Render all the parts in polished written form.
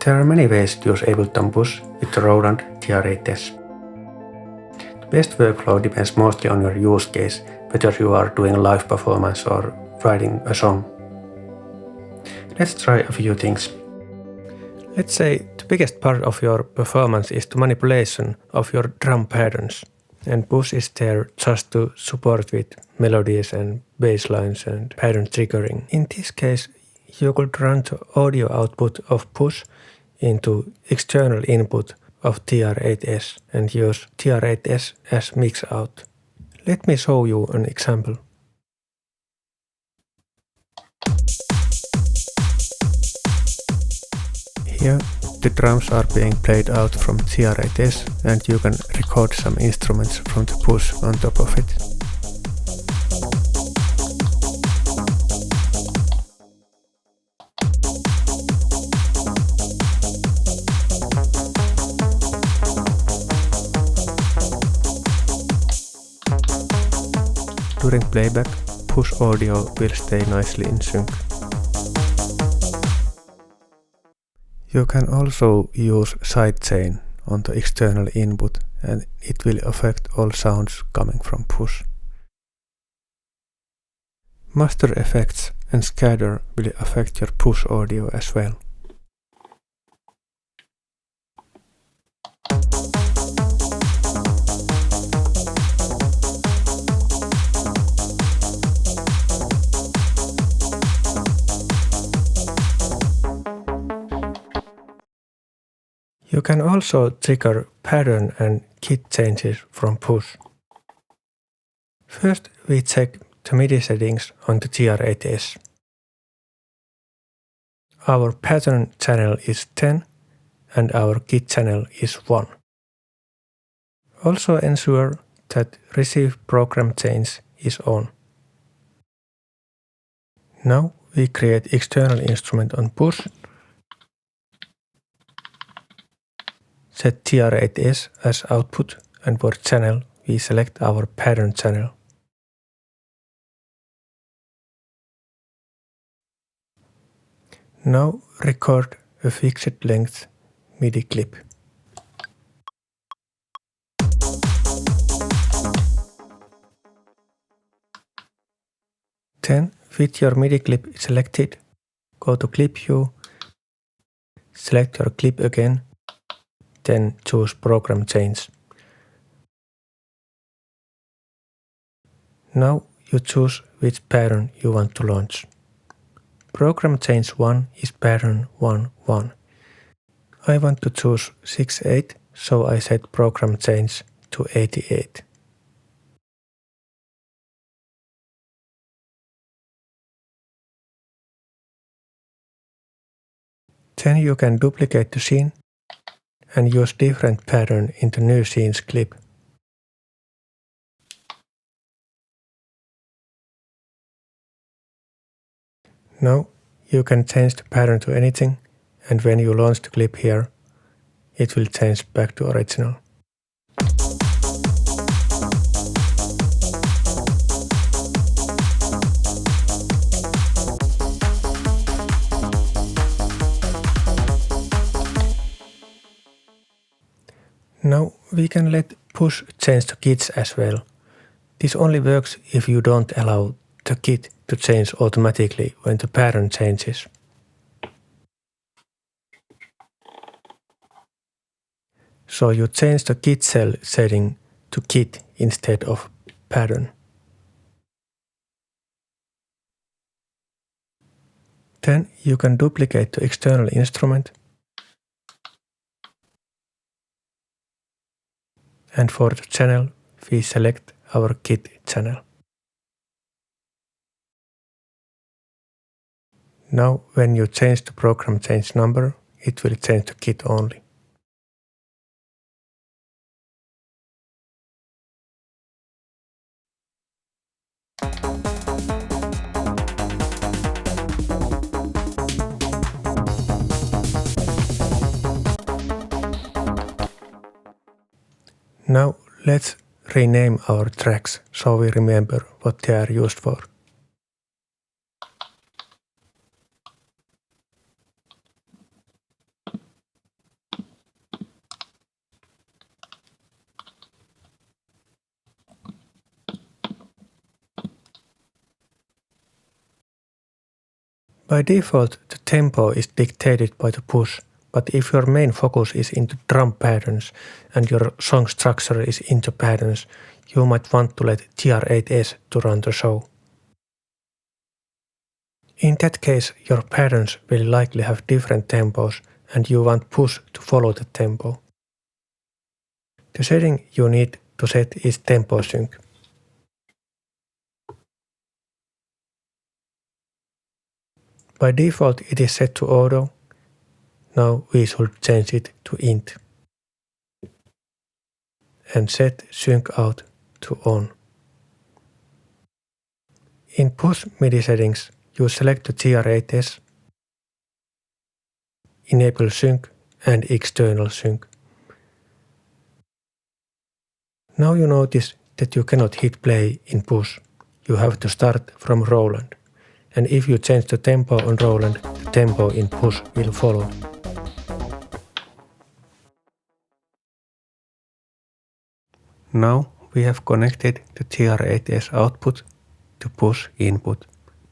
There are many ways to use Ableton Push with the Roland TR-8S. The best workflow depends mostly on your use case, whether you are doing a live performance or writing a song. Let's try a few things. Let's say the biggest part of your performance is the manipulation of your drum patterns, and Push is there just to support with melodies and bass lines and pattern triggering. In this case, you could run the audio output of Push into external input of TR-8S and use TR-8S as mix out. Let me show you an example. Here the drums are being played out from TR-8S and you can record some instruments from the Push on top of it. During playback, Push audio will stay nicely in sync. You can also use sidechain on the external input and it will affect all sounds coming from Push. Master effects and scatter will affect your Push audio as well. You can also trigger pattern and kit changes from Push. First, we check the MIDI settings on the TR-8S. Our pattern channel is 10 and our kit channel is 1. Also ensure that Receive Program Change is on. Now we create external instrument on Push. Set TR-8S as output and for channel we select our pattern channel. Now record a fixed length MIDI clip. Then, with your MIDI clip selected, go to Clip View, select your clip again, then choose Program Change. Now you choose which pattern you want to launch. Program Change 1 is pattern 1-1. I want to choose 6-8, so I set Program Change to 88. Then you can duplicate the scene and use different pattern in the new scene's clip. Now you can change the pattern to anything, and when you launch the clip here, it will change back to original. Now we can let Push change the kits as well. This only works if you don't allow the kit to change automatically when the pattern changes. So you change the kit cell setting to kit instead of pattern. Then you can duplicate the external instrument. And for the channel, we select our kit channel. Now when you change the program change number, it will change the kit only. Now let's rename our tracks so we remember what they are used for. By default, the tempo is dictated by the push, but if your main focus is into drum patterns and your song structure is into patterns, you might want to let TR-8S to run the show. In that case, your patterns will likely have different tempos and you want push to follow the tempo. The setting you need to set is tempo sync. By default it is set to auto. Now we should change it to int. And set sync out to on. In push MIDI settings, you select the TR-8S, enable sync and external sync. Now you notice that you cannot hit play in push. You have to start from Roland. And if you change the tempo on Roland, the tempo in push will follow. Now we have connected the TR-8S output to push input.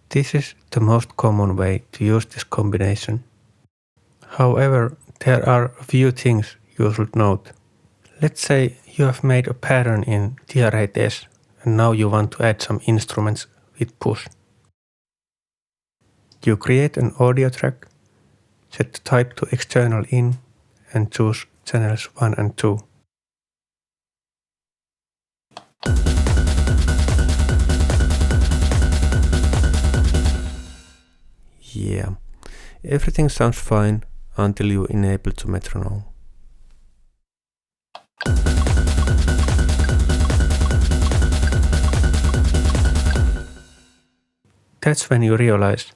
This is the most common way to use this combination. However, there are a few things you should note. Let's say you have made a pattern in TR-8S and now you want to add some instruments with push. You create an audio track, set the type to external in and choose channels 1 and 2. Yeah, everything sounds fine until you enable the metronome. That's when you realize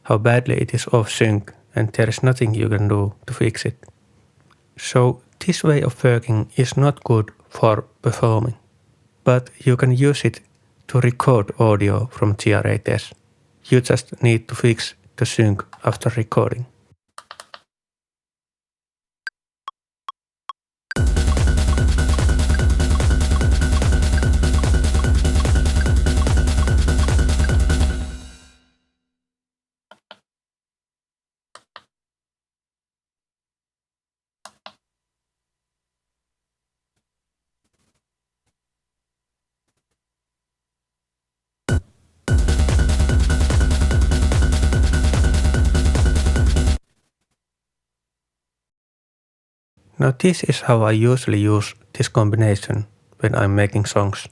how badly it is off sync and there is nothing you can do to fix it. So this way of working is not good for performing, but you can use it to record audio from TR-8S. You just need to fix the sync after recording. Now this is how I usually use this combination when I'm making songs.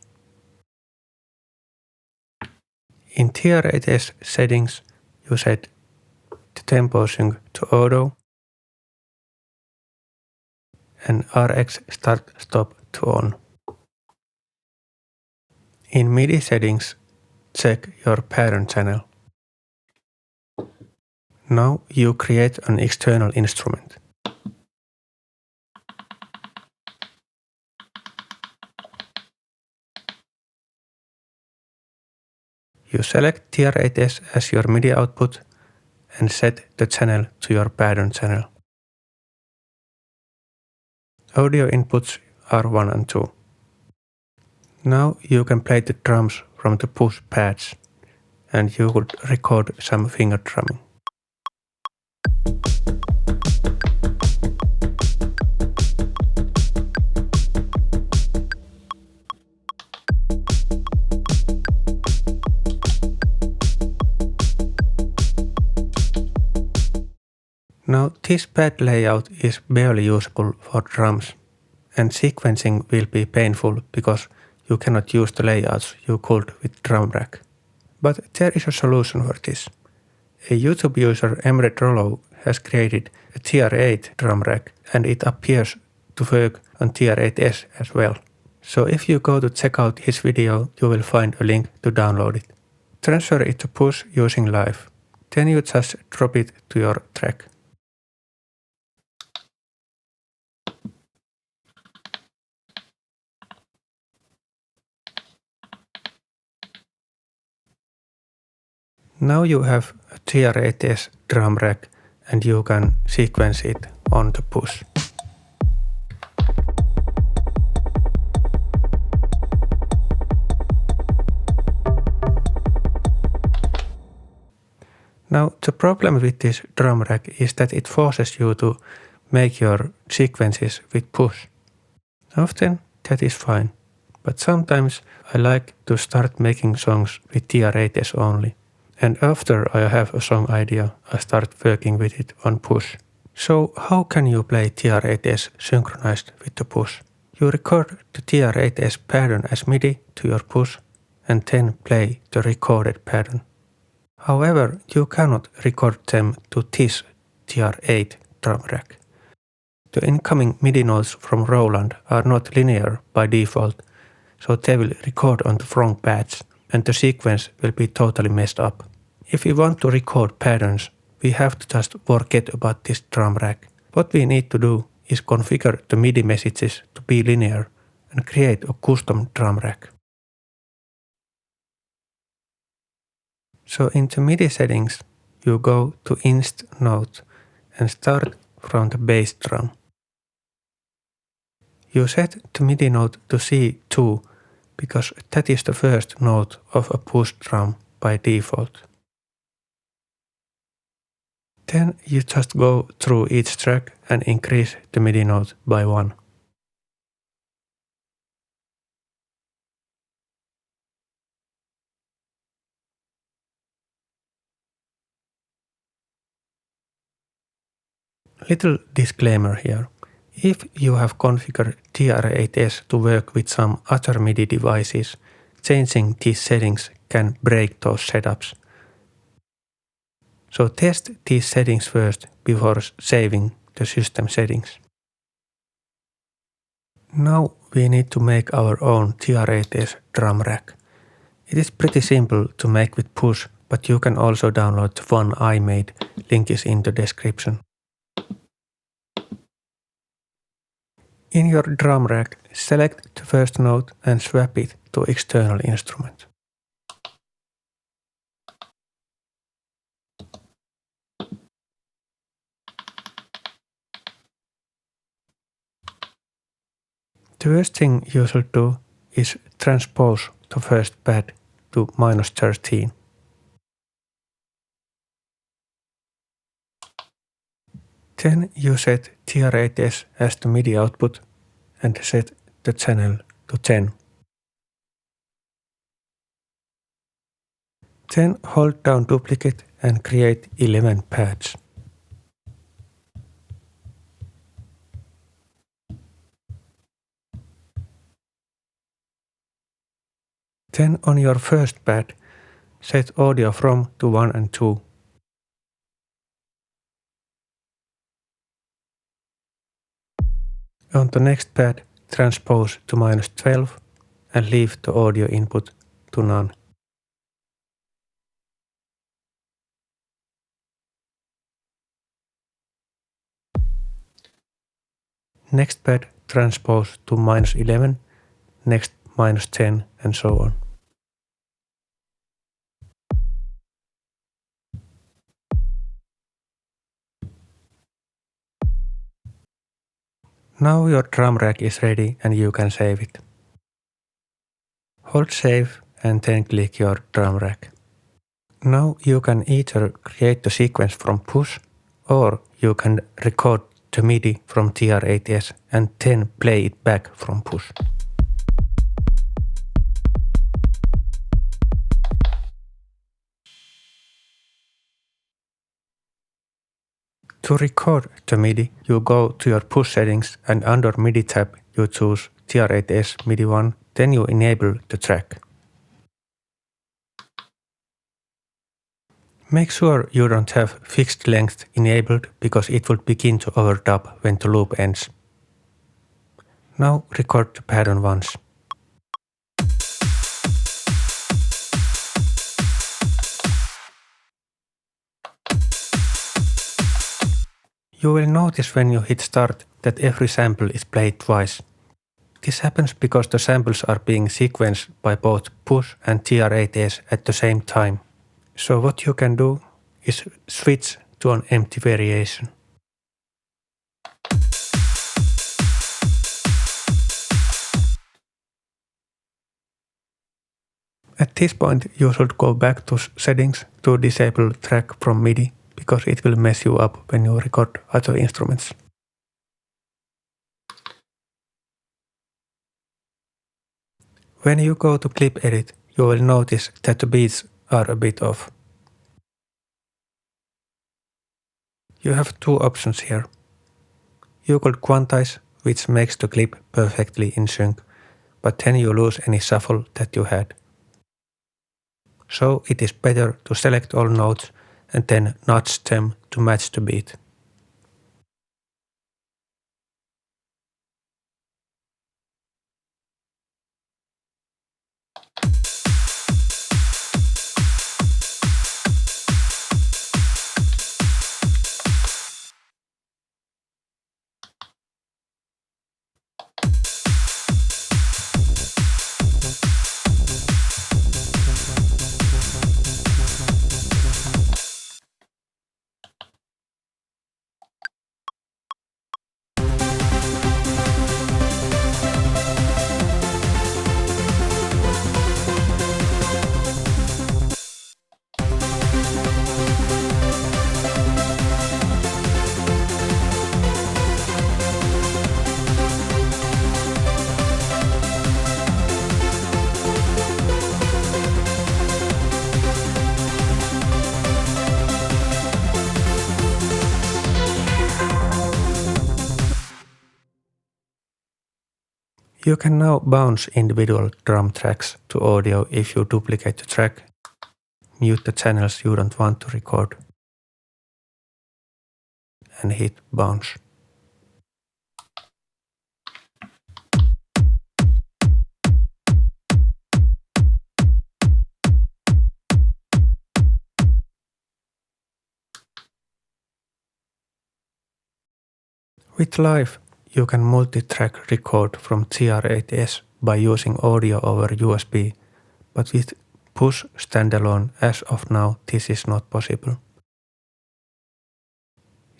In TR-8S settings, you set the tempo sync to auto and RX start stop to on. In MIDI settings, check your pattern channel. Now you create an external instrument. You select TR-8S as your MIDI output and set the channel to your pattern channel. Audio inputs are 1 and 2. Now you can play the drums from the push pads and you could record some finger drumming. Now this pad layout is barely usable for drums and sequencing will be painful because you cannot use the layouts you could with drum rack. But there is a solution for this. A YouTube user Emre Rollo has created a TR-8 drum rack and it appears to work on TR-8S as well. So if you go to check out his video, you will find a link to download it. Transfer it to push using Live. Then you just drop it to your track. Now you have a TR-8S drum rack and you can sequence it on the push. Now, the problem with this drum rack is that it forces you to make your sequences with push. Often that is fine, but sometimes I like to start making songs with TR-8S only. And after I have a song idea, I start working with it on push. So how can you play TR-8S synchronized with the push? You record the TR-8S pattern as MIDI to your push and then play the recorded pattern. However, you cannot record them to this TR-8 drum rack. The incoming MIDI notes from Roland are not linear by default, so they will record on the wrong paths and the sequence will be totally messed up. If we want to record patterns, we have to just forget about this drum rack. What we need to do is configure the MIDI messages to be linear and create a custom drum rack. So in the MIDI settings, you go to Inst Note and start from the bass drum. You set the MIDI note to C2 because that is the first note of a push drum by default. Then you just go through each track and increase the MIDI note by 1. Little disclaimer here. If you have configured TR-8S to work with some other MIDI devices, changing these settings can break those setups. So test these settings first before saving the system settings. Now we need to make our own TR-8S drum rack. It is pretty simple to make with push, but you can also download the one I made. Link is in the description. In your drum rack, select the first note and swap it to external instrument. The first thing you should do is transpose the first pad to -13. Then you set TR-8S as the MIDI output and set the channel to 10. Then hold down duplicate and create 11 pads. Then on your first pad, set audio from to 1 and 2. On the next pad, transpose to -12 and leave the audio input to none. Next pad, transpose to -11, next -10 and so on. Now your drum rack is ready and you can save it. Hold save and then click your drum rack. Now you can either create the sequence from push or you can record the MIDI from TR-8S and then play it back from push. To record the MIDI, you go to your push settings and under MIDI tab you choose TR-8S MIDI 1, then you enable the track. Make sure you don't have fixed length enabled because it will begin to overdub when the loop ends. Now record the pattern once. You will notice when you hit start that every sample is played twice. This happens because the samples are being sequenced by both push and TR-8S at the same time. So what you can do is switch to an empty variation. At this point you should go back to settings to disable track from MIDI because it will mess you up when you record other instruments. When you go to clip edit, you will notice that the beats are a bit off. You have two options here. You could quantize, which makes the clip perfectly in sync, but then you lose any shuffle that you had. So it is better to select all notes and then nudge them to match the beat. You can now bounce individual drum tracks to audio if you duplicate the track, mute the channels you don't want to record, and hit bounce. With Live, you can multi-track record from TR-8S by using audio over USB, but with Push Standalone as of now this is not possible.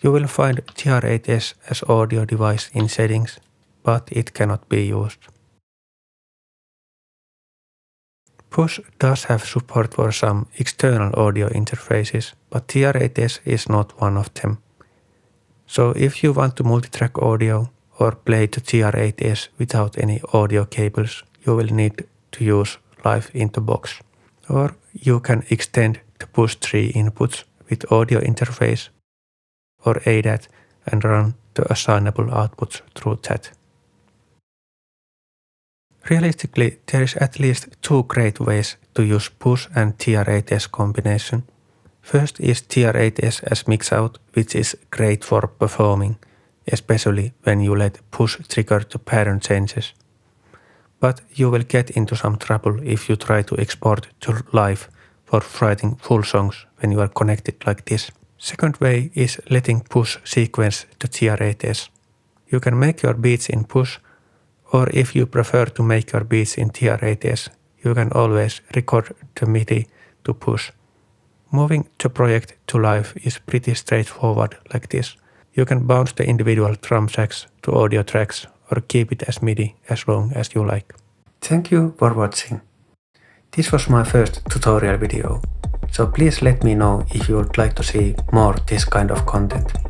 You will find TR-8S as audio device in settings, but it cannot be used. Push does have support for some external audio interfaces, but TR-8S is not one of them. So if you want to multitrack audio or play the TR-8S without any audio cables, you will need to use Live in the box. Or you can extend the Push 3 inputs with audio interface or ADAT and run the assignable outputs through that. Realistically, there is at least two great ways to use Push and TR-8S combination. First is TR-8S as mixout, which is great for performing, especially when you let Push trigger the pattern changes. But you will get into some trouble if you try to export to Live for writing full songs when you are connected like this. Second way is letting Push sequence the TR-8S. You can make your beats in Push, or if you prefer to make your beats in TR-8S, you can always record the MIDI to Push. Moving the project to Live is pretty straightforward like this. You can bounce the individual drum tracks to audio tracks or keep it as MIDI as long as you like. Thank you for watching. This was my first tutorial video, so please let me know if you would like to see more this kind of content.